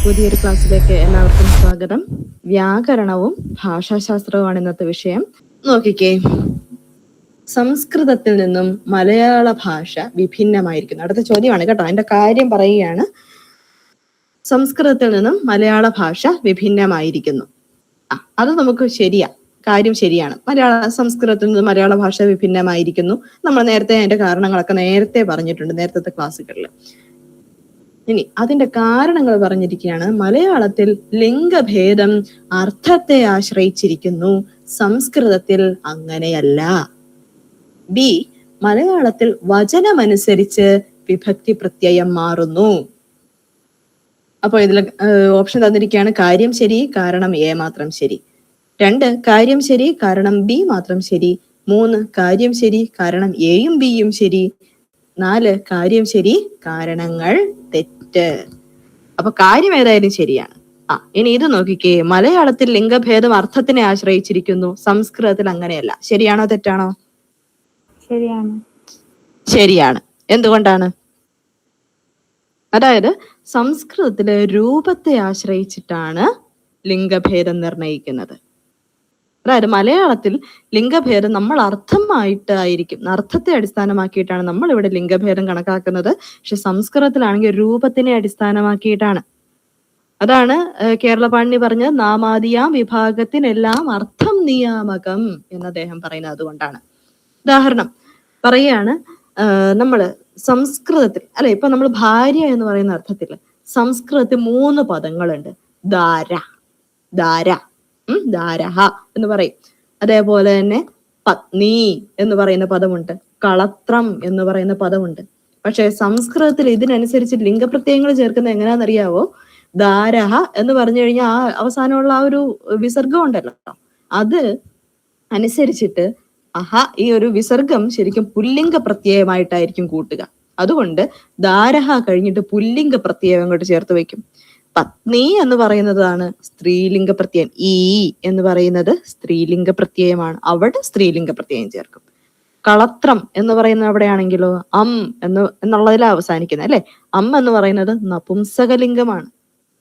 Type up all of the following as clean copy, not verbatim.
പുതിയൊരു ക്ലാസ്സിലേക്ക് എല്ലാവർക്കും സ്വാഗതം. വ്യാകരണവും ഭാഷാശാസ്ത്രവുമാണ് ഇന്നത്തെ വിഷയം. നോക്കിക്കേ, സംസ്കൃതത്തിൽ നിന്നും മലയാള ഭാഷ വിഭിന്നമായിരിക്കുന്നു. അടുത്ത ചോദ്യമാണ് കേട്ടോ, അതിന്റെ കാര്യം പറയുകയാണ്. സംസ്കൃതത്തിൽ നിന്നും മലയാള ഭാഷ വിഭിന്നമായിരിക്കുന്നു. അത് നമുക്ക് കാര്യം ശരിയാണ്. സംസ്കൃതത്തിൽ നിന്ന് മലയാള ഭാഷ വിഭിന്നമായിരിക്കുന്നു. നമ്മൾ നേരത്തെ അതിന്റെ കാരണങ്ങളൊക്കെ നേരത്തെ പറഞ്ഞിട്ടുണ്ട്, നേരത്തെ ക്ലാസ്സുകളിൽ. ഇനി അതിന്റെ കാരണങ്ങൾ പറഞ്ഞിരിക്കുകയാണ്. മലയാളത്തിൽ ലിംഗഭേദം അർത്ഥത്തെ ആശ്രയിച്ചിരിക്കുന്നു, സംസ്കൃതത്തിൽ അങ്ങനെയല്ല. ബി, മലയാളത്തിൽ വചനമനുസരിച്ച് വിഭക്തി പ്രത്യയം മാറുന്നു. അപ്പൊ ഇതിൽ ഓപ്ഷൻ തന്നിരിക്കുകയാണ്. കാര്യം ശരി, കാരണം എ മാത്രം ശരി. 2, കാര്യം ശരി, കാരണം ബി മാത്രം ശരി. 3, കാര്യം ശരി, കാരണം എയും ബിയും ശരി. 4, കാര്യം ശരി, കാരണങ്ങൾ തെറ്റ്. അപ്പൊ കാര്യം ഏതായാലും ശരിയാണ്. ഇനി ഇത് നോക്കിക്കേ, മലയാളത്തിൽ ലിംഗഭേദം അർത്ഥത്തിനെ ആശ്രയിച്ചിരിക്കുന്നു, സംസ്കൃതത്തിൽ അങ്ങനെയല്ല. ശരിയാണോ തെറ്റാണോ? ശരിയാണ്. എന്തുകൊണ്ടാണ്? അതായത് സംസ്കൃതത്തില് രൂപത്തെ ആശ്രയിച്ചിട്ടാണ് ലിംഗഭേദം നിർണയിക്കുന്നത്. അതായത് മലയാളത്തിൽ ലിംഗഭേദം നമ്മൾ അർത്ഥമായിട്ടായിരിക്കും, അർത്ഥത്തെ അടിസ്ഥാനമാക്കിയിട്ടാണ് നമ്മൾ ഇവിടെ ലിംഗഭേദം കണക്കാക്കുന്നത്. പക്ഷെ സംസ്കൃതത്തിലാണെങ്കിൽ രൂപത്തിനെ അടിസ്ഥാനമാക്കിയിട്ടാണ്. അതാണ് കേരളപാണി പറഞ്ഞത്, നാമാദിയാം വിഭാഗത്തിനെല്ലാം അർത്ഥം നിയാമകം എന്ന് അദ്ദേഹം പറയുന്നത്. അതുകൊണ്ടാണ്. ഉദാഹരണം പറയുകയാണ്, നമ്മള് സംസ്കൃതത്തിൽ ഇപ്പൊ നമ്മൾ ഭാര്യ എന്ന് പറയുന്ന അർത്ഥത്തിൽ സംസ്കൃതത്തിൽ 3 പദങ്ങളുണ്ട്. ദാരഹ എന്ന് പറയും. അതേപോലെ തന്നെ പത്നി എന്ന് പറയുന്ന പദമുണ്ട്, കളത്രം എന്ന് പറയുന്ന പദമുണ്ട്. പക്ഷെ സംസ്കൃതത്തിൽ ഇതിനനുസരിച്ച് ലിംഗപ്രത്യയങ്ങൾ ചേർക്കുന്നത് എങ്ങനെയാണെന്നറിയാവോ? ദാരഹ എന്ന് പറഞ്ഞു കഴിഞ്ഞാൽ ആ അവസാനമുള്ള ആ ഒരു വിസർഗം ഉണ്ടല്ലോ, അത് അനുസരിച്ചിട്ട് ഈ ഒരു വിസർഗം ശരിക്കും പുല്ലിംഗ പ്രത്യയമായിട്ടായിരിക്കും കൂട്ടുക. അതുകൊണ്ട് ദാരഹ കഴിഞ്ഞിട്ട് പുല്ലിംഗ പ്രത്യയം അങ്ങോട്ട് ചേർത്ത് വെക്കും. പത്നി എന്ന് പറയുന്നതാണ് സ്ത്രീലിംഗ പ്രത്യയം. ഈ എന്ന് പറയുന്നത് സ്ത്രീലിംഗ പ്രത്യയമാണ്, അവിടെ സ്ത്രീലിംഗ പ്രത്യയം ചേർക്കും. കളത്രം എന്ന് പറയുന്നത് അവിടെയാണെങ്കിലോ എന്നുള്ളതിൽ അവസാനിക്കുന്നത് അല്ലെ. എന്ന് പറയുന്നത് നപുംസകലിംഗമാണ്,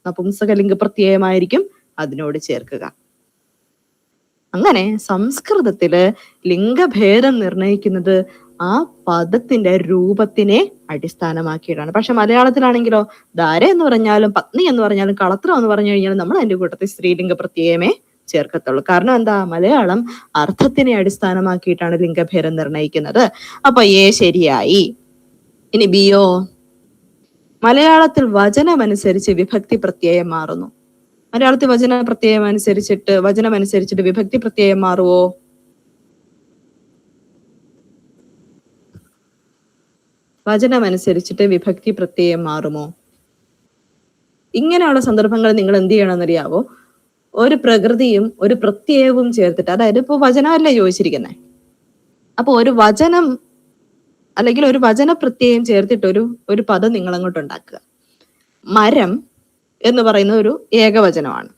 നപുംസകലിംഗ പ്രത്യയമായിരിക്കും അതിനോട് ചേർക്കുക. അങ്ങനെ സംസ്കൃതത്തില് ലിംഗഭേദം നിർണയിക്കുന്നത് ആ പദത്തിന്റെ രൂപത്തിനെ അടിസ്ഥാനമാക്കിയിട്ടാണ്. പക്ഷെ മലയാളത്തിലാണെങ്കിലോ ധാര എന്ന് പറഞ്ഞാലും പത്നി എന്ന് പറഞ്ഞാലും കളത്രം എന്ന് പറഞ്ഞു കഴിഞ്ഞാലും നമ്മൾ അതിന്റെ കൂട്ടത്തിൽ സ്ത്രീലിംഗ പ്രത്യയമേ ചേർക്കത്തുള്ളൂ. കാരണം എന്താ? മലയാളം അർത്ഥത്തിനെ അടിസ്ഥാനമാക്കിയിട്ടാണ് ലിംഗഭേദം നിർണയിക്കുന്നത്. അപ്പൊ എ ശരിയായി. ഇനി ബിയോ, മലയാളത്തിൽ വചനമനുസരിച്ച് വിഭക്തി പ്രത്യയം മാറുന്നു. മലയാളത്തിൽ വചനമനുസരിച്ചിട്ട് വിഭക്തി പ്രത്യയം മാറുവോ? വചനമനുസരിച്ചിട്ട് വിഭക്തി പ്രത്യയം മാറുമോ? ഇങ്ങനെയുള്ള സന്ദർഭങ്ങൾ നിങ്ങൾ എന്ത് ചെയ്യണമെന്നറിയാവോ? ഒരു പ്രകൃതിയും ഒരു പ്രത്യയവും ചേർത്തിട്ട്, അതായത് ഇപ്പൊ വചനമല്ലേ ചോദിച്ചിരിക്കുന്നത്, അപ്പൊ ഒരു വചനം അല്ലെങ്കിൽ ഒരു വചന പ്രത്യയം ചേർത്തിട്ട് ഒരു പദം നിങ്ങൾ അങ്ങോട്ട് ഉണ്ടാക്കുക. മരം എന്ന് പറയുന്നത് ഒരു ഏകവചനമാണ്,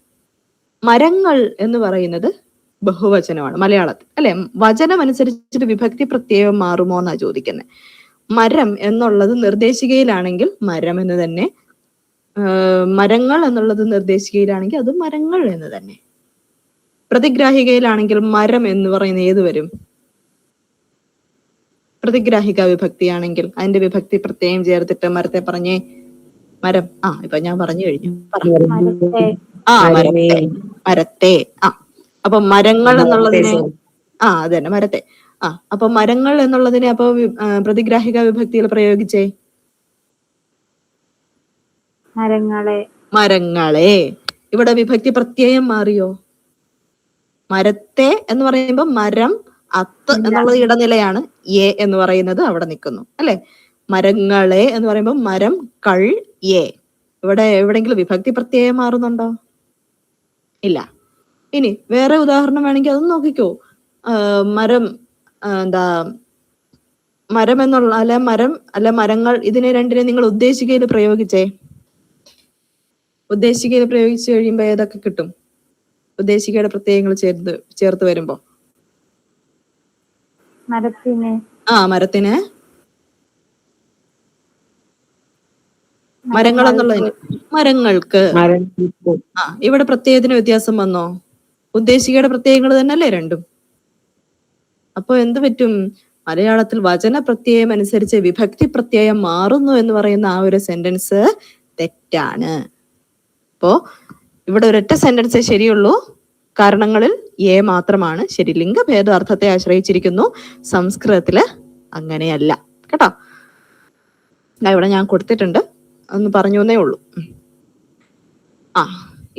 മരങ്ങൾ എന്ന് പറയുന്നത് ബഹുവചനമാണ് മലയാളത്തിൽ അല്ലെ. വചനം അനുസരിച്ചിട്ട് വിഭക്തി പ്രത്യയം മാറുമോ എന്നാ ചോദിക്കുന്നത്. മരം എന്നുള്ളത് നിർദ്ദേശികയിലാണെങ്കിൽ മരം എന്ന് തന്നെ, മരങ്ങൾ എന്നുള്ളത് നിർദ്ദേശികയിലാണെങ്കിൽ അത് മരങ്ങൾ എന്ന് തന്നെ. പ്രതിഗ്രാഹികയിലാണെങ്കിൽ മരം എന്ന് പറയുന്ന ഏത് വരും? പ്രതിഗ്രാഹിക വിഭക്തിയാണെങ്കിൽ അതിന്റെ വിഭക്തി പ്രത്യയം ചേർത്തിട്ട് മരത്തെ പറഞ്ഞേ. മരം. ഇപ്പൊ ഞാൻ പറഞ്ഞു കഴിഞ്ഞു. മരത്തെ. അപ്പൊ മരങ്ങൾ എന്നുള്ളതിനെ അത് തന്നെ മരത്തെ. അപ്പൊ മരങ്ങൾ എന്നുള്ളതിനെ അപ്പൊ പ്രതിഗ്രാഹിക വിഭക്തിയിൽ പ്രയോഗിച്ചേ. മരങ്ങളെ. ഇവിടെ വിഭക്തി പ്രത്യയം മാറിയോ? മരത്തെ എന്ന് പറയുമ്പോ മരം അത്ത് എന്നുള്ളത് ഇടനിലയാണ്, എ എന്ന് പറയുന്നത് അവിടെ നിൽക്കുന്നു അല്ലെ. മരങ്ങളെ എന്ന് പറയുമ്പോൾ മരം കൾ എ. ഇവിടെ എവിടെയെങ്കിലും വിഭക്തി പ്രത്യയം മാറുന്നുണ്ടോ? ഇല്ല. ഇനി വേറെ ഉദാഹരണം വേണമെങ്കിൽ അതൊന്നും നോക്കിക്കോ. മരം എന്നുള്ള മരങ്ങൾ, ഇതിനെ രണ്ടിനെ നിങ്ങൾ ഉദ്ദേശികയിൽ പ്രയോഗിച്ചേ. ഉദ്ദേശികയിൽ പ്രയോഗിച്ചു കഴിയുമ്പോ ഏതൊക്കെ കിട്ടും? ഉദ്ദേശികയുടെ പ്രത്യയങ്ങൾ ചേർത്ത് വരുമ്പോ മരത്തിന് മരങ്ങൾ എന്നുള്ളതിന് മരങ്ങൾക്ക്. ഇവിടെ പ്രത്യയത്തിന് വ്യത്യാസം വന്നോ? ഉദ്ദേശികയുടെ പ്രത്യയങ്ങൾ തന്നെയല്ലേ രണ്ടും? അപ്പൊ എന്ത് പറ്റും? മലയാളത്തിൽ വചന പ്രത്യയം അനുസരിച്ച് വിഭക്തി പ്രത്യയം മാറുന്നു എന്ന് പറയുന്ന ആ ഒരു സെന്റൻസ് തെറ്റാണ്. അപ്പോ ഇവിടെ ഒരൊറ്റ സെന്റൻസേ ശരിയുള്ളൂ. കാരണങ്ങളിൽ എ മാത്രമാണ് ശരി. ലിംഗഭേദം അർത്ഥത്തെ ആശ്രയിച്ചിരിക്കുന്നു. സംസ്കൃതത്തില് അങ്ങനെയല്ല കേട്ടോ. ഇവിടെ ഞാൻ കൊടുത്തിട്ടുണ്ട്, ഒന്ന് പറഞ്ഞേ ഉള്ളൂ.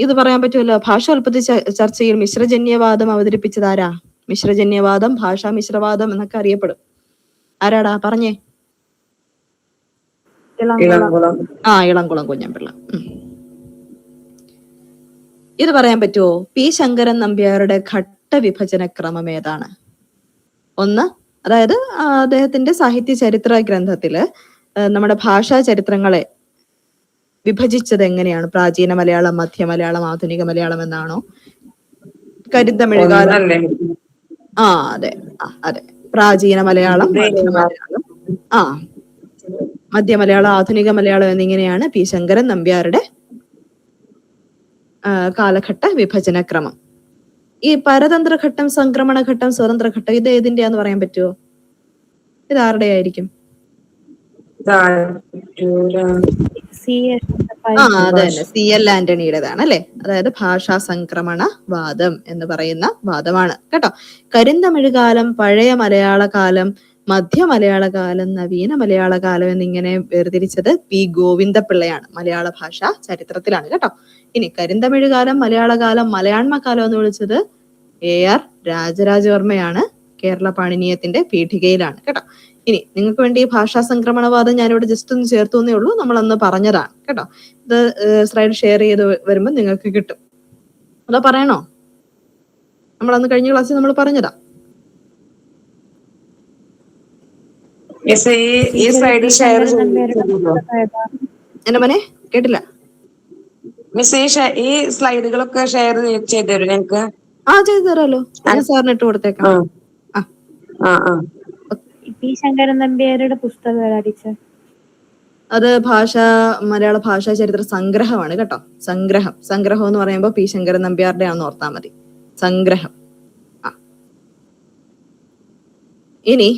ഇത് പറയാൻ പറ്റുമല്ലോ. ഭാഷോൽപത്തി ചർച്ചയിൽ മിശ്രജന്യവാദം അവതരിപ്പിച്ചതാരാ? മിശ്രജന്യവാദം, ഭാഷാ മിശ്രവാദം എന്നൊക്കെ അറിയപ്പെടും. ആരാടാ പറഞ്ഞേ? ഇളംകുളം കുഞ്ഞൻപിള്ള. ഇത് പറയാൻ പറ്റുമോ? പി ശങ്കരൻ നമ്പ്യാരുടെ ഘട്ടവിഭജന ക്രമം ഏതാണ്? ഒന്ന്, അതായത് അദ്ദേഹത്തിന്റെ സാഹിത്യ ചരിത്ര ഗ്രന്ഥത്തില് നമ്മുടെ ഭാഷാ ചരിത്രങ്ങളെ വിഭജിച്ചത് എങ്ങനെയാണ്? പ്രാചീന മലയാളം, മധ്യ മലയാളം, ആധുനിക മലയാളം എന്നാണോ? കരിന്തമിഴുകാലം. അതെ അതെ, പ്രാചീന മലയാളം, മധ്യ മലയാളം, മധ്യ മലയാളം, ആധുനിക മലയാളം എന്നിങ്ങനെയാണ് പി ശങ്കരൻ നമ്പ്യാരുടെ കാലഘട്ട വിഭജന ക്രമം. ഈ പരതന്ത്രഘട്ടം, സംക്രമണഘട്ടം, സ്വതന്ത്രഘട്ടം, ഇത് ഏതിന്റെയാന്ന് പറയാൻ പറ്റുമോ? ഇത് ആരുടെ ആയിരിക്കും? അതെ, CL ആന്റണിയുടേതാണ് അല്ലെ. അതായത് ഭാഷാ സംക്രമണ വാദം എന്ന് പറയുന്ന വാദമാണ് കേട്ടോ. കരിന്തമിഴുകാലം, പഴയ മലയാള കാലം, മധ്യ മലയാള കാലം, നവീന മലയാള കാലം എന്നിങ്ങനെ വേർതിരിച്ചത് പി ഗോവിന്ദപിള്ളയാണ്. മലയാള ഭാഷ ചരിത്രത്തിലാണ് കേട്ടോ. ഇനി കരിന്തമിഴുകാലം, മലയാളകാലം, മലയാണ്മക്കാലം എന്ന് വിളിച്ചത് AR രാജരാജവർമ്മയാണ്. കേരള പാണിനീയത്തിന്റെ പീഠികയിലാണ് കേട്ടോ. ഇനി നിങ്ങൾക്ക് വേണ്ടി ഭാഷാ സംക്രമണവാദം ഞാനിവിടെ ജസ്റ്റ് ഒന്ന് ചേർത്തുന്നേ ഉള്ളൂ. നമ്മളന്ന് പറഞ്ഞതാണ് കേട്ടോ. ഇത് സ്ലൈഡ് ഷെയർ ചെയ്ത് വരുമ്പോൾ നിങ്ങൾക്ക് കിട്ടും. അതോ പറയണോ? നമ്മളന്ന് കഴിഞ്ഞ ക്ലാസ്സിൽ നമ്മൾ പറഞ്ഞതാ. എന്നെ മോനെ കേട്ടില്ല. ഈ സ്ലൈഡുകളൊക്കെ ഷെയർ ചെയ്തു തരും ഞങ്ങൾക്ക്? ചെയ്തു തരാമല്ലോ. ഞാൻ സാറിന് ഇട്ട് കൊടുത്തേക്കാം. പി ശങ്കരൻ നമ്പ്യാരുടെ പുസ്തകം അത് മലയാള ഭാഷാ ചരിത്ര സംഗ്രഹമാണ് കേട്ടോ. സംഗ്രഹം എന്ന് പറയുമ്പോൾ പി ശങ്കരൻ നമ്പ്യാരുടെ ആണെന്ന് ഓർത്താ മതി. സംഗ്രഹം. ഇനി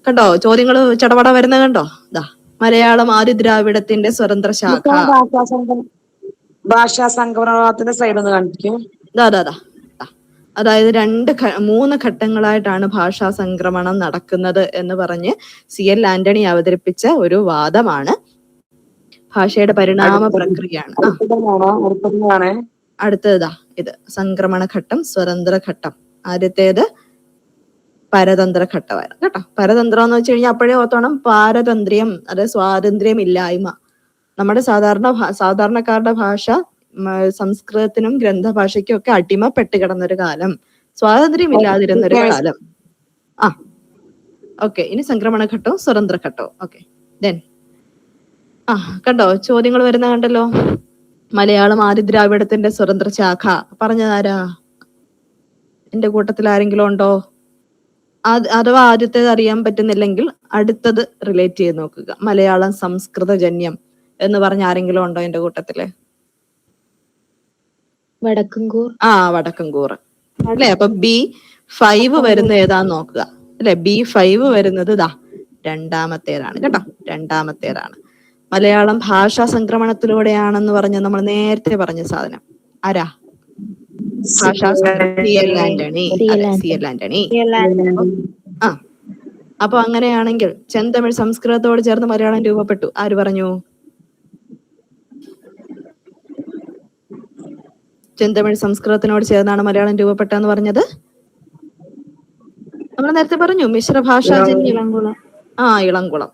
കണ്ടോ ചോദ്യങ്ങൾ ചടപട വരുന്ന കണ്ടോ? മലയാളം ആദിദ്രാവിഡത്തിന്റെ സ്വതന്ത്ര ശാഖ. ഭാഷാ സംക്രമണത്തിന്റെ സൈഡ് ഒന്ന് കാണിക്കും. അതായത് 3 ഘട്ടങ്ങളായിട്ടാണ് ഭാഷാ സംക്രമണം നടക്കുന്നത് എന്ന് പറഞ്ഞ് CL ആന്റണി അവതരിപ്പിച്ച ഒരു വാദമാണ്. ഭാഷയുടെ പരിണാമ പ്രക്രിയയാണ്. അടുത്തത് ഇത് സംക്രമണ ഘട്ടം, സ്വതന്ത്ര ഘട്ടം. ആദ്യത്തേത് പരതന്ത്ര ഘട്ടമായിരുന്നു കേട്ടോ. പരതന്ത്രം എന്ന് വെച്ച് കഴിഞ്ഞാൽ അപ്പോഴേ ഓർത്തോണം, പാരതന്ത്ര്യം, അതായത് സ്വാതന്ത്ര്യം ഇല്ലായ്മ. നമ്മുടെ സാധാരണക്കാരുടെ ഭാഷ സംസ്കൃതത്തിനും ഗ്രന്ഥഭാഷയ്ക്കും ഒക്കെ അടിമപ്പെട്ട് കിടന്നൊരു കാലം, സ്വാതന്ത്ര്യമില്ലാതിരുന്നൊരു കാലം. ഓക്കെ. ഇനി സംക്രമണഘട്ടവും സ്വതന്ത്ര ഘട്ടവും. ഓക്കെ, ദെൻ കണ്ടോ ചോദ്യങ്ങൾ വരുന്ന കണ്ടല്ലോ. മലയാളം ആദിദ്രാവിഡത്തിന്റെ സ്വതന്ത്ര ശാഖ പറഞ്ഞതാരാ? എന്റെ കൂട്ടത്തിൽ ആരെങ്കിലും ഉണ്ടോ? അഥവാ ആദ്യത്തേത് അറിയാൻ പറ്റുന്നില്ലെങ്കിൽ അടുത്തത് റിലേറ്റ് ചെയ്ത് നോക്കുക. മലയാളം സംസ്കൃതജന്യം എന്ന് പറഞ്ഞ ആരെങ്കിലും ഉണ്ടോ എന്റെ കൂട്ടത്തില്? വടക്കൻകൂർ അല്ലെ. അപ്പൊ B5 വരുന്ന ഏതാന്ന് നോക്കുക അല്ലെ. B5 വരുന്നത് രണ്ടാമത്തേതാണ് കേട്ടോ. രണ്ടാമത്തേതാണ്. മലയാളം ഭാഷാ സംക്രമണത്തിലൂടെയാണെന്ന് പറഞ്ഞ നമ്മൾ നേരത്തെ പറഞ്ഞ സാധനം ആരാ? CL ആന്റണി. അപ്പൊ അങ്ങനെയാണെങ്കിൽ ചെന്തമിഴ് സംസ്കൃതത്തോട് ചേർന്ന് മലയാളം രൂപപ്പെട്ടു. ആര് പറഞ്ഞു? ചെന്തമിഴ് സംസ്കൃതത്തിനോട് ചേർന്നാണ് മലയാളം രൂപപ്പെട്ടെന്ന് പറഞ്ഞത് നമ്മൾ നേരത്തെ പറഞ്ഞു. മിശ്രഭാഷാജന്യം. ഇളംകുളം.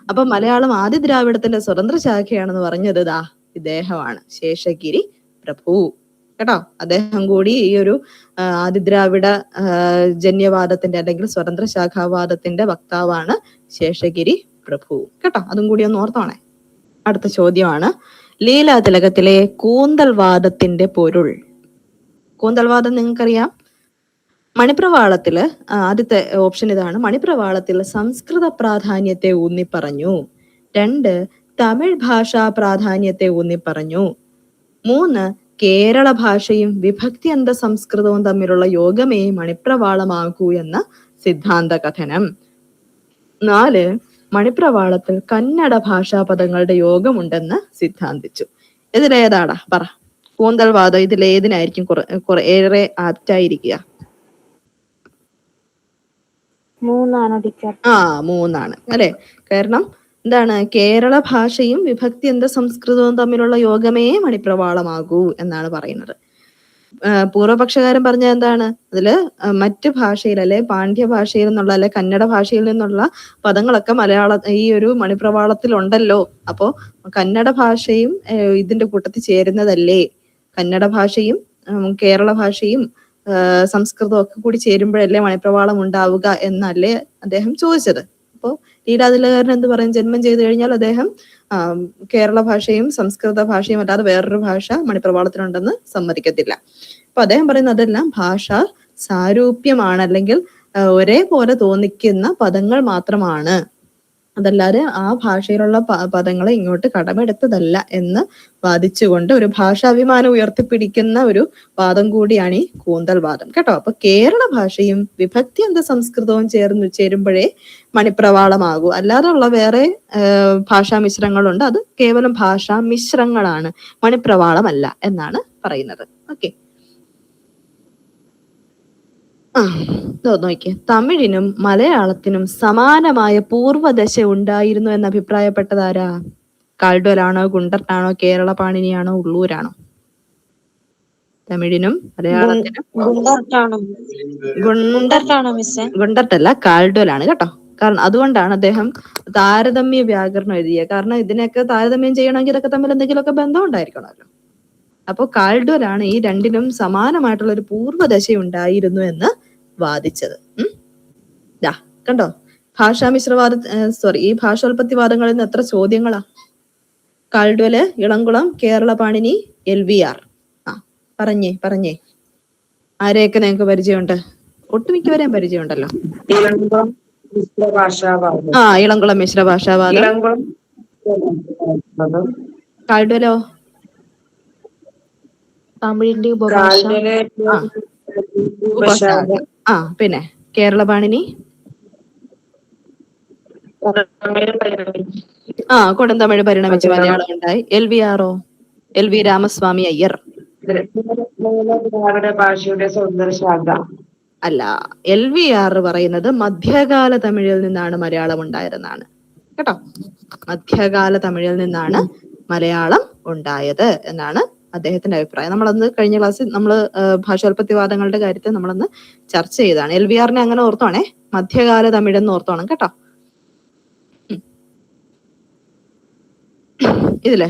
അപ്പൊ മലയാളം ആദിദ്രാവിഡത്തിന്റെ സ്വതന്ത്ര ശാഖയാണെന്ന് പറഞ്ഞത് ഇദ്ദേഹമാണ്, ശേഷഗിരി പ്രഭു കേട്ടോ. അദ്ദേഹം കൂടി ഈ ഒരു ആദിദ്രാവിഡ ജന്യവാദത്തിന്റെ അല്ലെങ്കിൽ സ്വതന്ത്ര ശാഖാവാദത്തിന്റെ വക്താവാണ് ശേഷഗിരി പ്രഭു കേട്ടോ. അതും കൂടി ഒന്ന് ഓർത്തോണേ. അടുത്ത ചോദ്യമാണ്, ലീലാതിലകത്തിലെ കൂന്തൽവാദത്തിന്റെ പൊരുൾ. കൂന്തൽവാദം നിങ്ങൾക്കറിയാം. മണിപ്രവാളത്തില് ആദ്യത്തെ ഓപ്ഷൻ ഇതാണ്. മണിപ്രവാളത്തിൽ സംസ്കൃത പ്രാധാന്യത്തെ ഊന്നി പറഞ്ഞു. 2 തമിഴ് ഭാഷാ പ്രാധാന്യത്തെ ഊന്നിപ്പറഞ്ഞു. 3 കേരള ഭാഷയും വിഭക്തിയന്ത സംസ്കൃതവും തമ്മിലുള്ള യോഗമേ മണിപ്രവാളമാകൂ എന്ന സിദ്ധാന്ത കഥനം. 4 മണിപ്രവാളത്തിൽ കന്നഡ ഭാഷാ പദങ്ങളുടെ യോഗമുണ്ടെന്ന് സിദ്ധാന്തിച്ചു. ഇതിലേതാടാ പറ? കൂന്തൽവാദം ഇതിലേതിനായിരിക്കും ഏറെ ആപ്റ്റായിരിക്കുക? 3 ടീച്ചർ. 3 അല്ലെ? കാരണം എന്താണ്? കേരള ഭാഷയും വിഭക്തിയന്ത സംസ്കൃതവും തമ്മിലുള്ള യോഗമേ മണിപ്രവാളമാകൂ എന്നാണ് പറയുന്നത്. പൂർവപക്ഷകാരൻ പറഞ്ഞ എന്താണ്? അതില് മറ്റ് ഭാഷയിൽ അല്ലെ പാണ്ഡ്യ ഭാഷയിൽ നിന്നുള്ള അല്ലെ കന്നഡ ഭാഷയിൽ നിന്നുള്ള പദങ്ങളൊക്കെ ഈ ഒരു മണിപ്രവാളത്തിൽ ഉണ്ടല്ലോ. അപ്പോ കന്നഡ ഭാഷയും ഇതിന്റെ കൂട്ടത്തിൽ ചേരുന്നതല്ലേ? കന്നഡ ഭാഷയും കേരള ഭാഷയും സംസ്കൃതവും ഒക്കെ കൂടി ചേരുമ്പോഴല്ലേ മണിപ്രവാളം ഉണ്ടാവുക എന്നല്ലേ അദ്ദേഹം ചോദിച്ചത്. അപ്പോ ലീലാതിലകരൻ എന്ത് പറയും? ജന്മം ചെയ്തു കഴിഞ്ഞാൽ അദ്ദേഹം കേരള ഭാഷയും സംസ്കൃത ഭാഷയും അല്ലാതെ വേറൊരു ഭാഷ മണിപ്രവാളത്തിലുണ്ടെന്ന് സമ്മതിക്കത്തില്ല. അപ്പൊ അദ്ദേഹം പറയുന്നത് അതെല്ലാം ഭാഷ സാരൂപ്യമാണ്, അല്ലെങ്കിൽ ഒരേപോലെ തോന്നിക്കുന്ന പദങ്ങൾ മാത്രമാണ്, അതല്ലാതെ ആ ഭാഷയിലുള്ള പദങ്ങളെ ഇങ്ങോട്ട് കടമെടുത്തതല്ല എന്ന് വാദിച്ചുകൊണ്ട് ഒരു ഭാഷാഭിമാനം ഉയർത്തിപ്പിടിക്കുന്ന ഒരു വാദം കൂടിയാണ് ഈ കൂന്തൽ വാദം കേട്ടോ. അപ്പൊ കേരള ഭാഷയും വിഭക്തിയന്ത സംസ്കൃതവും ചേരുമ്പോഴേ മണിപ്രവാളമാകൂ, അല്ലാതെ ഉള്ള വേറെ ഭാഷാ മിശ്രങ്ങളുണ്ട്, അത് കേവലം ഭാഷാ മിശ്രങ്ങളാണ്, മണിപ്രവാളമല്ല എന്നാണ് പറയുന്നത്. ഓക്കെ, നോക്കിയേ. തമിഴിനും മലയാളത്തിനും സമാനമായ പൂർവ്വദശ ഉണ്ടായിരുന്നു എന്ന് അഭിപ്രായപ്പെട്ടതാരാ? കാൾഡ്വലാണോ, ഗുണ്ടർട്ടാണോ, കേരള പാണിനിയാണോ, ഉള്ളൂരാണോ? തമിഴിനും മലയാളത്തിനും ഗുണ്ടർട്ടല്ല, കാൾഡ്വലാണ് കേട്ടോ. കാരണം അതുകൊണ്ടാണ് അദ്ദേഹം താരതമ്യ വ്യാകരണം എഴുതിയത്. കാരണം ഇതിനൊക്കെ താരതമ്യം ചെയ്യണമെങ്കിൽ ഇതൊക്കെ തമ്മിൽ എന്തെങ്കിലുമൊക്കെ ബന്ധം ഉണ്ടായിരിക്കണമല്ലോ. അപ്പൊ കാൾഡ്വലാണ് ഈ രണ്ടിനും സമാനമായിട്ടുള്ള ഒരു പൂർവ്വദശ ഉണ്ടായിരുന്നു എന്ന് വാദിച്ചത്. കണ്ടോ? ഈ ഭാഷോൽപത്തിവാദങ്ങളിൽ നിന്ന് എത്ര ചോദ്യങ്ങളാ? കാൾഡ്വല്, ഇളംകുളം, കേരള പാണിനി, LVR. പറഞ്ഞേ ആരെയൊക്കെ നിങ്ങൾക്ക് പരിചയമുണ്ട്? ഒട്ടുമിക്കവരെയും പരിചയമുണ്ടല്ലോ. ഇളംകുളം മിശ്ര ഭാഷാവാദം. കാൾഡ്വലോ? തമിഴിന്റെ ഉപഭാഷ. പിന്നെ കേരള പാണിനി കൊടുന്തമിഴ് പരിണമിച്ച് മലയാളം ഉണ്ടായി. LVR? LV രാമസ്വാമി അയ്യർ അല്ല. LVR പറയുന്നത് മധ്യകാല തമിഴിൽ നിന്നാണ് മലയാളം ഉണ്ടായതെന്നാണ് കേട്ടോ. മധ്യകാല തമിഴിൽ നിന്നാണ് മലയാളം ഉണ്ടായത് എന്നാണ് അദ്ദേഹത്തിന്റെ അഭിപ്രായം. നമ്മളന്ന് കഴിഞ്ഞ ക്ലാസ്സിൽ ഭാഷോൽപത്തിവാദങ്ങളുടെ കാര്യത്തിൽ നമ്മളന്ന് ചർച്ച ചെയ്താണ്. LVRനെ അങ്ങനെ ഓർത്തോണേ, മധ്യകാല തമിഴെന്ന് ഓർത്തോണം കേട്ടോ. ഇതില്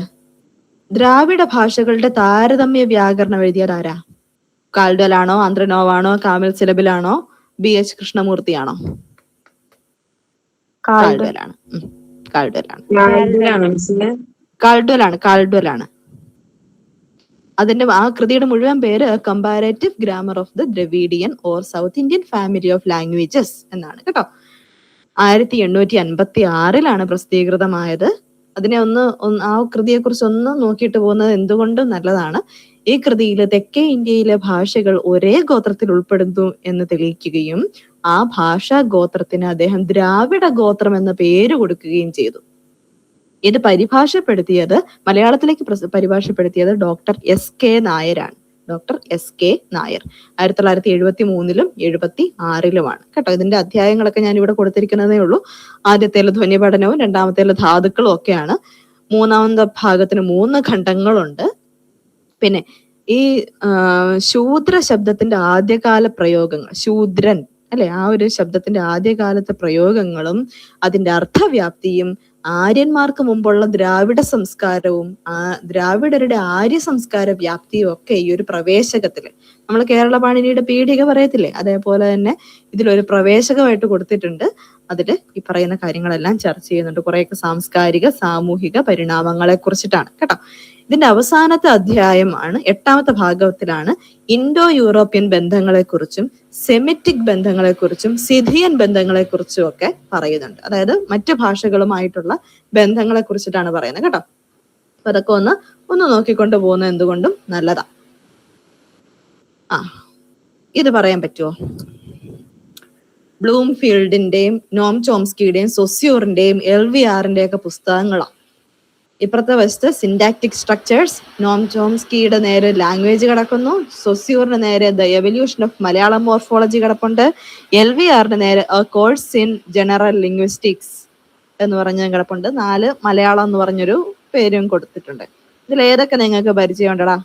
ദ്രാവിഡ ഭാഷകളുടെ താരതമ്യ വ്യാകരണം എഴുതിയത് ആരാ? കാൾഡ്വലാണോ, ആന്ത്രനോവാണോ, കാമിൽ സിലബിലാണോ, BH കൃഷ്ണമൂർത്തിയാണോ? കാൾഡ്വലാണ്. അതിന്റെ ആ കൃതിയുടെ മുഴുവൻ പേര് comparative grammar of the Dravidian or south Indian family of languages എന്നാണ് കേട്ടോ. 1856 പ്രസിദ്ധീകൃതമായത്. അതിനെ ആ കൃതിയെ കുറിച്ച് ഒന്ന് നോക്കിയിട്ട് പോകുന്നത് എന്തുകൊണ്ടും നല്ലതാണ്. ഈ കൃതിയിൽ തെക്കേ ഇന്ത്യയിലെ ഭാഷകൾ ഒരേ ഗോത്രത്തിൽ ഉൾപ്പെടുന്നു എന്ന് തെളിയിക്കുകയും ആ ഭാഷാ ഗോത്രത്തിന് അദ്ദേഹം ദ്രാവിഡ ഗോത്രം എന്ന പേര് കൊടുക്കുകയും ചെയ്തു. ഇത് മലയാളത്തിലേക്ക് പരിഭാഷപ്പെടുത്തിയത് ഡോക്ടർ SK നായരാണ്. ഡോക്ടർ SK നായർ 1973 76 കേട്ടോ. ഇതിന്റെ അധ്യായങ്ങളൊക്കെ ഞാൻ ഇവിടെ കൊടുത്തിരിക്കുന്നതേ ഉള്ളൂ. ആദ്യത്തേല് ധ്വനി പഠനവും രണ്ടാമത്തേല് ധാതുക്കളും ഒക്കെയാണ്. മൂന്നാമത്തെ ഭാഗത്തിന് 3 ഖണ്ഡങ്ങളുണ്ട്. പിന്നെ ഈ ശൂദ്ര ശബ്ദത്തിന്റെ ആദ്യകാല പ്രയോഗങ്ങൾ, ശൂദ്രൻ അല്ലെ, ആ ഒരു ശബ്ദത്തിന്റെ ആദ്യകാലത്തെ പ്രയോഗങ്ങളും അതിന്റെ അർത്ഥവ്യാപ്തിയും ആര്യന്മാർക്ക് മുമ്പുള്ള ദ്രാവിഡ സംസ്കാരവും ദ്രാവിഡരുടെ ആര്യ സംസ്കാര വ്യാപ്തിയും ഒക്കെ ഈ ഒരു പ്രവേശകത്തില് നമ്മൾ കേരള പാണിനിയുടെ പീഠിക പറയത്തില്ലേ, അതേപോലെ തന്നെ ഇതിലൊരു പ്രവേശകമായിട്ട് കൊടുത്തിട്ടുണ്ട്. അതിൽ ഈ പറയുന്ന കാര്യങ്ങളെല്ലാം ചർച്ച ചെയ്യുന്നുണ്ട്. കുറെയൊക്കെ സാംസ്കാരിക സാമൂഹിക പരിണാമങ്ങളെ കുറിച്ചിട്ടാണ് കേട്ടോ. ഇതിന്റെ അവസാനത്തെ അധ്യായമാണ് 8ാമത്തെ ഭാഗത്തിലാണ് ഇൻഡോ യൂറോപ്യൻ ബന്ധങ്ങളെക്കുറിച്ചും സെമിറ്റിക് ബന്ധങ്ങളെക്കുറിച്ചും സിഥിയൻ ബന്ധങ്ങളെക്കുറിച്ചും ഒക്കെ പറയുന്നുണ്ട്. അതായത് മറ്റു ഭാഷകളുമായിട്ടുള്ള ബന്ധങ്ങളെ കുറിച്ചിട്ടാണ് പറയുന്നത് കേട്ടോ. അപ്പൊ അതൊക്കെ ഒന്ന് നോക്കിക്കൊണ്ട് പോകുന്നത് എന്തുകൊണ്ടും നല്ലതാ. ഇത് പറയാൻ പറ്റുമോ? ബ്ലൂംഫീൽഡിന്റെയും നോം ചോംസ്കിയുടെയും സൊസ്യൂറിന്റെയും LVRന്റെ ഒക്കെ പുസ്തകങ്ങളാണ്. ഇപ്പുറത്തെ വശത്ത് സിൻടാക്റ്റിക് സ്ട്രക്ചേഴ്സ്, നോം ചോംസ്കിയുടെ നേരെ ലാംഗ്വേജ് കിടക്കുന്നു, സൊസ്യൂറിന് നേരെ the evolution of Malayalam morphology കിടപ്പുണ്ട്, LVRന്റെ നേരെ A course in general linguistics എന്ന് പറഞ്ഞ കിടപ്പുണ്ട്. 4 മലയാളം എന്ന് പറഞ്ഞൊരു പേരും കൊടുത്തിട്ടുണ്ട്. ഇതിൽ ഏതൊക്കെ നിങ്ങൾക്ക് പരിചയമുണ്ടടാ?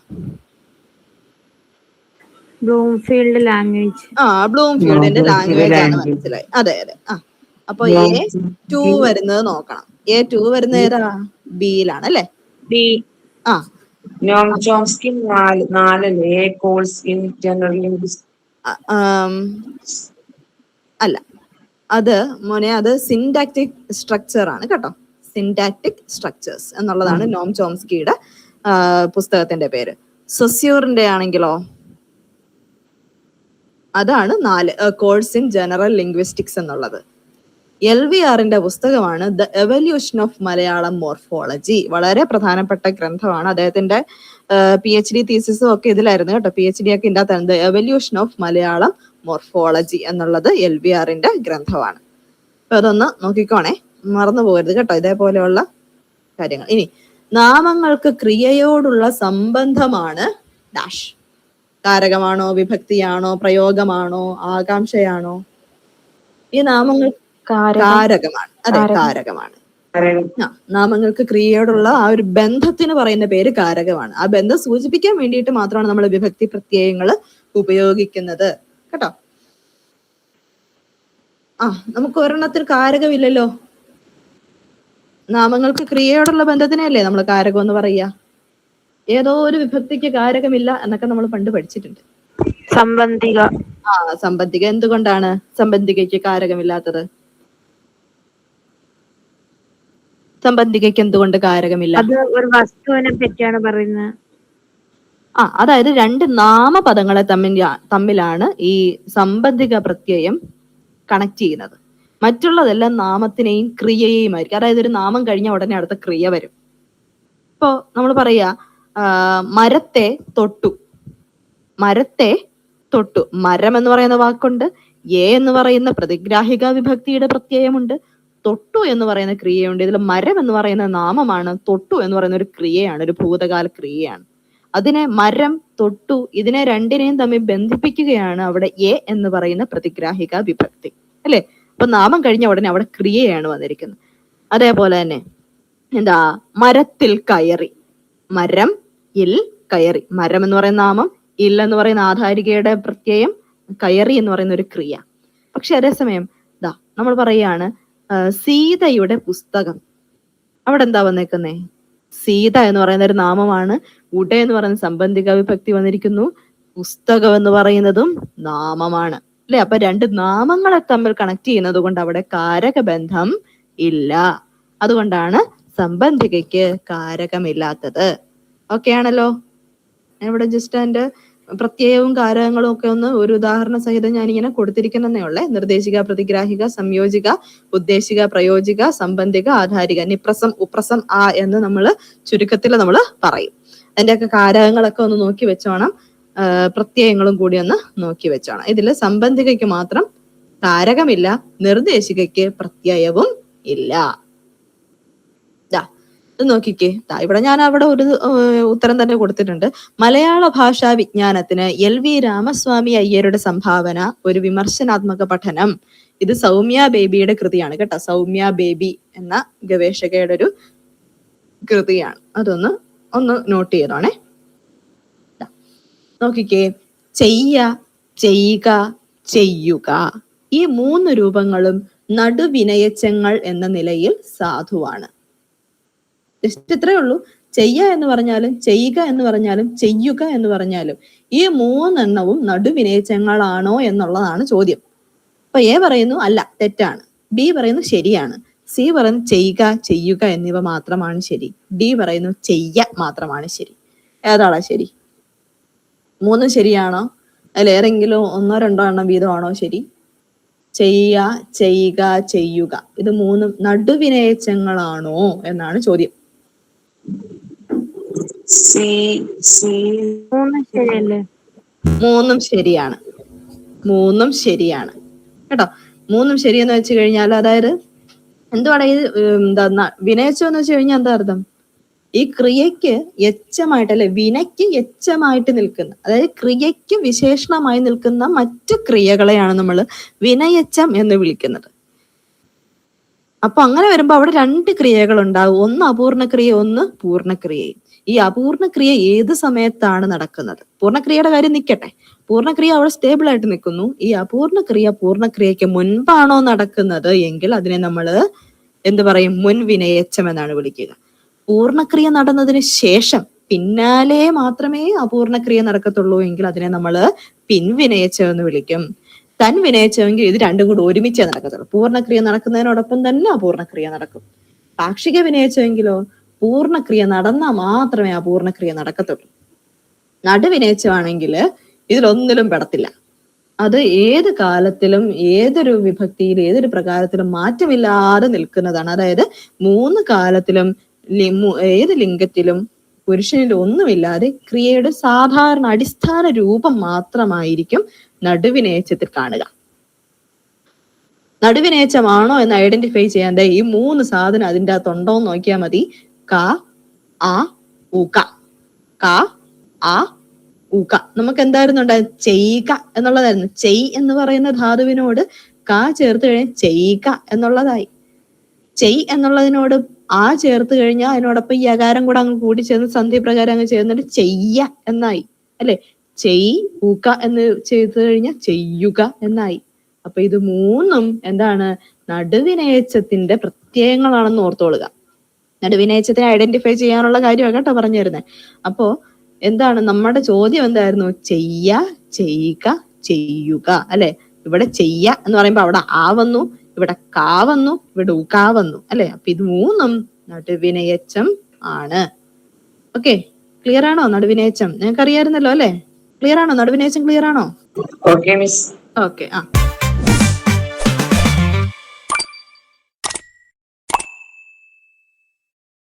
Bloomfield language. ബ്ലൂംഫീൽഡിന്റെ ലാംഗ്വേജ് ആണ്, മനസ്സിലായി. അതെ. അപ്പൊ A2 വരുന്നത് നോക്കണം. A2 വരുന്നത് ഏതാ? ബിയിലാണ് അല്ലേ? B. Noam Chomsky 4 course in general linguistics അല്ല, അത് മോനെ അത് സിൻടാക്റ്റിക് സ്ട്രക്ചർ ആണ് കേട്ടോ. സിൻടാക്റ്റിക് സ്ട്രക്ചേഴ്സ് എന്നുള്ളതാണ് നോം ചോംസ്കിയുടെ പുസ്തകത്തിന്റെ പേര്. സൊസ്യൂറിന്റെ ആണെങ്കിലോ അതാണ് 4 കോഴ്സ് ഇൻ ജനറൽ ലിംഗ്വിസ്റ്റിക്സ് എന്നുള്ളത്. LVRന്റെ പുസ്തകമാണ് the evolution of Malayalam morphology. വളരെ പ്രധാനപ്പെട്ട ഗ്രന്ഥമാണ്. അദ്ദേഹത്തിന്റെ PhD തീസിസും ഒക്കെ ഇതിലായിരുന്നു കേട്ടോ. PhD ഒക്കെ ഇതിനകത്താണ്. The evolution of Malayalam morphology എന്നുള്ളത് LVRന്റെ ഗ്രന്ഥമാണ്. അപ്പൊ അതൊന്ന് നോക്കിക്കോണേ, മറന്നു പോകരുത് കേട്ടോ ഇതേപോലെയുള്ള കാര്യങ്ങൾ. ഇനി നാമങ്ങൾക്ക് ക്രിയയോടുള്ള സംബന്ധമാണ് ഡാഷ്. കാരകമാണോ, വിഭക്തിയാണോ, പ്രയോഗമാണോ, ആകാംക്ഷയാണോ? ഈ നാമങ്ങൾ കാരകമാണ്. അതെ, കാരകമാണ്. നാമങ്ങൾക്ക് ക്രിയയോടുള്ള ആ ഒരു ബന്ധത്തിന് പറയുന്ന പേര് കാരകമാണ്. ആ ബന്ധം സൂചിപ്പിക്കാൻ വേണ്ടിയിട്ട് മാത്രമാണ് നമ്മൾ വിഭക്തി പ്രത്യയങ്ങൾ ഉപയോഗിക്കുന്നത് കേട്ടോ. നമുക്ക് ഒരെണ്ണത്തിന് കാരകമില്ലല്ലോ. നാമങ്ങൾക്ക് ക്രിയയോടുള്ള ബന്ധത്തിനല്ലേ നമ്മൾ കാരകം എന്ന് പറയുക. ഏതോ ഒരു വിഭക്തിക്ക് കാരകമില്ല എന്നൊക്കെ നമ്മൾ പണ്ട് പഠിച്ചിട്ടുണ്ട്. സംബന്ധിക. സംബന്ധിക. എന്തുകൊണ്ടാണ് സംബന്ധികയ്ക്ക് കാരകമില്ലാത്തത്? സംബന്ധികയ്ക്ക് എന്തുകൊണ്ട് കാരകമില്ല? അത് ഒരു വസ്തുവിനെ പറ്റിയാണ് പറയുന്നത്. അതായത് 2 നാമപദങ്ങളെ തമ്മിലാണ് ഈ സംബന്ധിക പ്രത്യയം കണക്ട് ചെയ്യുന്നത്. മറ്റുള്ളതെല്ലാം നാമത്തിനെയും ക്രിയയെയും ആയിരിക്കും. അതായത് ഒരു നാമം കഴിഞ്ഞ ഉടനെ അടുത്ത ക്രിയ വരും. ഇപ്പോ നമ്മൾ പറയാ മരത്തെ തൊട്ടു. മരത്തെ തൊട്ടു. മരം എന്ന് പറയുന്ന വാക്കുണ്ട്. എന്ന് പറയുന്ന പ്രതിഗ്രാഹിക വിഭക്തിയുടെ പ്രത്യയമുണ്ട്. തൊട്ടു എന്ന് പറയുന്ന ക്രിയയുണ്ട്. ഇതിൽ മരം എന്ന് പറയുന്ന നാമമാണ്. തൊട്ടു എന്ന് പറയുന്ന ഒരു ക്രിയയാണ്, ഒരു ഭൂതകാല ക്രിയയാണ്. അതിനെ മരം, തൊട്ടു, ഇതിനെ രണ്ടിനെയും തമ്മിൽ ബന്ധിപ്പിക്കുകയാണ് അവിടെ എന്ന് പറയുന്ന പ്രതിഗ്രാഹിക വിഭക്തി അല്ലെ. അപ്പൊ നാമം കഴിഞ്ഞ ഉടനെ അവിടെ ക്രിയയാണ് വന്നിരിക്കുന്നത്. അതേപോലെ തന്നെ എന്താ, മരത്തിൽ കയറി. മരം ഇൽ കയറി. മരം എന്ന് പറയുന്ന നാമം, ഇൽ എന്ന് പറയുന്ന ആധാരികയുടെ പ്രത്യയം, കയറി എന്ന് പറയുന്ന ഒരു ക്രിയ. പക്ഷെ അതേസമയം നമ്മൾ പറയുകയാണ് സീതയുടെ പുസ്തകം. അവിടെ എന്താ വന്നേക്കുന്നേ? സീത എന്ന് പറയുന്ന ഒരു നാമമാണ്. ഉട എന്ന് പറയുന്ന സംബന്ധിക വിഭക്തി വന്നിരിക്കുന്നു. പുസ്തകം എന്ന് പറയുന്നതും നാമമാണ് അല്ലെ. അപ്പൊ 2 നാമങ്ങളെ തമ്മിൽ കണക്ട് ചെയ്യുന്നത് കൊണ്ട് അവിടെ കാരകബന്ധം ഇല്ല. അതുകൊണ്ടാണ് സംബന്ധികയ്ക്ക് കാരകമില്ലാത്തത്. ഓക്കെ ആണല്ലോ. ഇവിടെ ജസ്റ്റ് അതിന്റെ പ്രത്യയവും കാരകങ്ങളും ഒക്കെ ഒരു ഉദാഹരണ സഹിതം ഞാനിങ്ങനെ കൊടുത്തിരിക്കുന്നതേ ഉള്ളേ. നിർദ്ദേശിക, പ്രതിഗ്രാഹിക, സംയോജിക, ഉദ്ദേശിക, പ്രയോജിക, സംബന്ധിക, ആധാരിക, നിപ്രസം, ഉപ്രസം, എന്ന് നമ്മൾ ചുരുക്കത്തിൽ നമ്മൾ പറയും. അതിന്റെയൊക്കെ കാരകങ്ങളൊക്കെ ഒന്ന് നോക്കി വെച്ചോണം. പ്രത്യയങ്ങളും കൂടി ഒന്ന് നോക്കി വെച്ചോണം. ഇതിൽ സംബന്ധികയ്ക്ക് മാത്രം കാരകമില്ല, നിർദ്ദേശികയ്ക്ക് പ്രത്യയവും ഇല്ല. നോക്കിക്കേ, ഇവിടെ ഞാൻ അവിടെ ഒരു ഉത്തരം തന്നെ കൊടുത്തിട്ടുണ്ട്. മലയാള ഭാഷാ വിജ്ഞാനത്തിന് LV രാമസ്വാമി അയ്യരുടെ സംഭാവന ഒരു വിമർശനാത്മക പഠനം. ഇത് സൗമ്യ ബേബിയുടെ കൃതിയാണ് കേട്ടോ. സൗമ്യ ബേബി എന്ന ഗവേഷകയുടെ ഒരു കൃതിയാണ്. അതൊന്ന് നോട്ട് ചെയ്തോണേ. നോക്കിക്കേ, ചെയ്യുക, ചെയ്യുക, ഈ 3 രൂപങ്ങളും നടുവിനയച്ചങ്ങൾ എന്ന നിലയിൽ സാധുവാണ്. ജസ്റ്റ് ഇത്രയേ ഉള്ളൂ. എന്ന് പറഞ്ഞാലും ചെയ്യുക എന്ന് പറഞ്ഞാലും ചെയ്യുക എന്ന് പറഞ്ഞാലും ഈ മൂന്നെണ്ണവും നടുവിനേച്ചങ്ങളാണോ എന്നുള്ളതാണ് ചോദ്യം. അപ്പൊ എ പറയുന്നു അല്ല, തെറ്റാണ്. ബി പറയുന്നു ശരിയാണ്. സി പറയുന്നു ചെയ്യുക ചെയ്യുക എന്നിവ മാത്രമാണ് ശരി. ഡി പറയുന്നു ചെയ്യ മാത്രമാണ് ശരി. ഏതാളാ ശരി? മൂന്നും ശരിയാണോ? അതിൽ ഏതെങ്കിലും ഒന്നോ രണ്ടോ എണ്ണം വീതമാണോ ശരി? ചെയ്യുക ചെയ്യുക ഇത് മൂന്നും നടുവിനേച്ചങ്ങളാണോ എന്നാണ് ചോദ്യം. മൂന്നും ശരിയല്ലേ? മൂന്നും ശരിയാണ്. മൂന്നും ശരിയാണ് കേട്ടോ. മൂന്നും ശരിയെന്ന് വെച്ച് കഴിഞ്ഞാൽ അതായത് എന്തുവാണ് ഈ വിനയിച്ചോ എന്ന് വെച്ച് കഴിഞ്ഞാൽ എന്താ അർത്ഥം? ഈ ക്രിയയ്ക്ക് എച്ചമായിട്ട് അല്ലെ, വിനയ്ക്ക് എച്ചമായിട്ട് നിൽക്കുന്ന, അതായത് ക്രിയയ്ക്ക് വിശേഷണമായി നിൽക്കുന്ന മറ്റു ക്രിയകളെയാണ് നമ്മൾ വിനയച്ചം എന്ന് വിളിക്കുന്നത്. അപ്പൊ അങ്ങനെ വരുമ്പോ അവിടെ രണ്ട് ക്രിയകൾ ഉണ്ടാവും. ഒന്ന് അപൂർണക്രിയ, ഒന്ന് പൂർണ്ണക്രിയയും. ഈ അപൂർണക്രിയ ഏത് സമയത്താണ് നടക്കുന്നത്? പൂർണ്ണക്രിയയുടെ കാര്യം നിൽക്കട്ടെ, പൂർണ്ണക്രിയ അവിടെ സ്റ്റേബിൾ ആയിട്ട് നിൽക്കുന്നു. ഈ അപൂർണക്രിയ പൂർണ്ണക്രിയക്ക് മുൻപാണോ നടക്കുന്നത് എങ്കിൽ അതിനെ നമ്മൾ എന്ത് പറയും? മുൻ വിനയച്ചം എന്നാണ് വിളിക്കുക. പൂർണ്ണക്രിയ നടന്നതിന് ശേഷം പിന്നാലെ മാത്രമേ അപൂർണക്രിയ നടക്കത്തുള്ളൂ എങ്കിൽ അതിനെ നമ്മൾ പിൻവിനയച്ചം എന്ന് വിളിക്കും. തൻ വിനയിച്ചെങ്കിൽ ഇത് രണ്ടും കൂടി ഒരുമിച്ചേ നടക്കത്തുള്ളൂ. പൂർണ്ണക്രിയ നടക്കുന്നതിനോടൊപ്പം തന്നെ അപൂർണക്രിയ നടക്കും. പാക്ഷിക വിനയിച്ചെങ്കിലോ പൂർണ്ണക്രിയ നടന്നാൽ മാത്രമേ അപൂർണക്രിയ നടക്കത്തുള്ളൂ. നടുവിനയിച്ചമാണെങ്കിൽ ഇതിലൊന്നിലും പെടത്തില്ല. അത് ഏത് കാലത്തിലും ഏതൊരു വിഭക്തിയിൽ ഏതൊരു പ്രകാരത്തിലും മാറ്റമില്ലാതെ നിൽക്കുന്നതാണ്. അതായത് മൂന്ന് കാലത്തിലും ഏത് ലിംഗത്തിലും പുരുഷനിലും ഒന്നുമില്ലാതെ ക്രിയയുടെ സാധാരണ അടിസ്ഥാന രൂപം മാത്രമായിരിക്കും നടുവിനേച്ചത്തിൽ കാണുക. നടുവിനേച്ചമാണോ എന്ന് ഐഡന്റിഫൈ ചെയ്യാൻ ഈ മൂന്ന് സാധനം അതിൻ്റെ അകത്തുണ്ടോ എന്ന് നോക്കിയാൽ മതി. ക, ആ, ഊക. ക, ആ, ഊക. നമുക്ക് എന്തായിരുന്നു ഉണ്ടായത്? ചെയ്യുക എന്നുള്ളതായിരുന്നു. ചെയ് എന്ന് പറയുന്ന ധാതുവിനോട് ക ചേർത്ത് കഴിഞ്ഞാൽ ചെയ്യുക എന്നുള്ളതായി. ചെയ് എന്നുള്ളതിനോട് ആ ചേർത്ത് കഴിഞ്ഞാൽ അതിനോടൊപ്പം ഈ അകാരം കൂടെ അങ്ങ് കൂടി ചേർന്ന് സന്ധി പ്രകാരം അങ്ങ് ചേർന്നിട്ട് ചെയ്യ എന്നായി അല്ലെ. ചെയ് ഊക്ക എന്ന് ചെയ്തു കഴിഞ്ഞാൽ ചെയ്യുക എന്നായി. അപ്പൊ ഇത് മൂന്നും എന്താണ്? നടുവിനേച്ചത്തിന്റെ പ്രത്യയങ്ങളാണെന്ന് ഓർത്തോളുക. നടുവിനേച്ചത്തിനെ ഐഡന്റിഫൈ ചെയ്യാനുള്ള കാര്യമാണ് കേട്ടോ പറഞ്ഞു തരുന്നത്. അപ്പോ എന്താണ് നമ്മുടെ ചോദ്യം? എന്തായിരുന്നു? ചെയ്യുക ചെയ്യുക അല്ലെ. ഇവിടെ ചെയ്യ എന്ന് പറയുമ്പോ അവിടെ ആ വന്നു, ഇവിടെ കാ വന്നു, ഇവിടെ ഉകാ വന്നു അല്ലെ. അപ്പൊ ഇത് മൂന്നും നടുവിനയച്ചം ആണ്. ഓക്കെ, ക്ലിയർ ആണോ? നടുവിനയച്ചം നിങ്ങൾക്ക് അറിയായിരുന്നല്ലോ അല്ലെ. ക്ലിയർ ആണോ? നടുവിനയച്ചം ക്ലിയർ ആണോ? Okay miss. ഓക്കെ. ആ